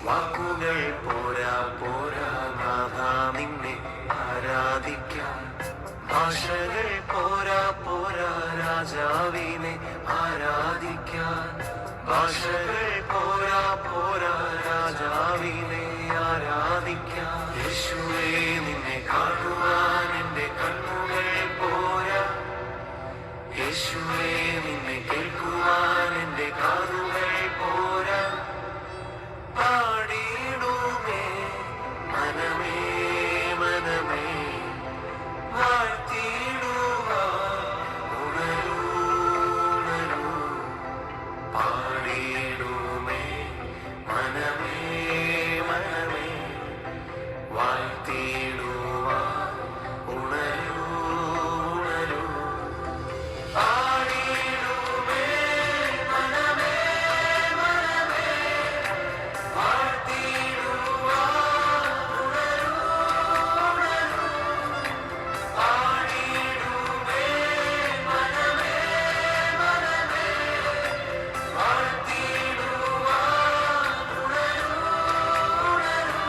വാക്കുകൾ പോരാ പോരാ നാഥ നിന്നെ ആരാധിക്കാൻ. ഭാഷകൾ പോരാ പോരാ രാജാവിനെ ആരാധിക്കാൻ. ഭാഷകൾ പോരാ പോരാ രാജാവിനെ ആരാധിക്കാൻ. യേശുവേ നിന്നെ കാണുവാൻ എൻ്റെ കണ്ണുകൾ പോരാ. യേശുവേ നിന്നെ കേൾക്കുവാൻ എൻ്റെ കാതുകൾ പോരാ. പാടിയിടുമേ മനമേ മനമേ വാഴ്ത്തിയിടുവാൻ ഉണരൂ ഉണരൂ. പാടിയിടുമേ മനമേ മനമേ വാഴ്ത്തിയിടുവാൻ ഉണരൂ ഉണരൂ. പാടിയിടുമേ മനമേ മനമേ വാഴ്ത്തിയിടുവാൻ ഉണരൂ ഉണരൂ. പാടിയിടുമേ മനമേ മനമേ വാഴ്ത്തിയിടുവാൻ ഉണരൂ ഉണരൂ.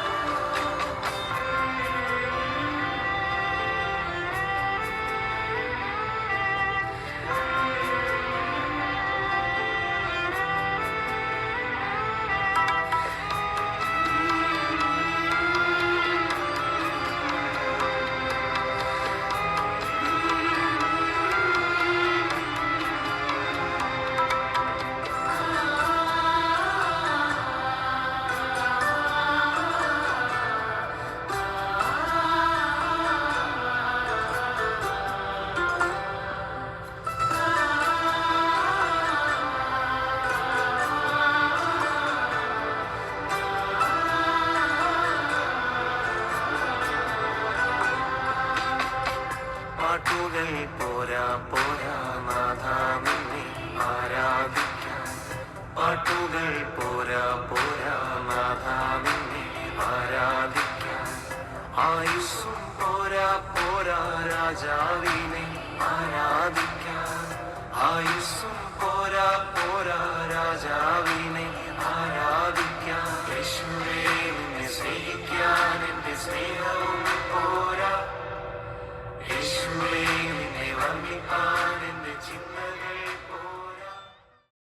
പാട്ടുകൾ പോരാ പോരാ നാഥ നിന്നെ ആരാധിക്കാൻ. പാട്ടുകൾ പോരാ പോരാ നാഥ നിന്നെ ആരാധിക്കാൻ. ആയുസ്സും പോരാ പോരാ രാജാവിനെ ആരാധിക്കാൻ. ആയുസ്സും പോരാ പോരാ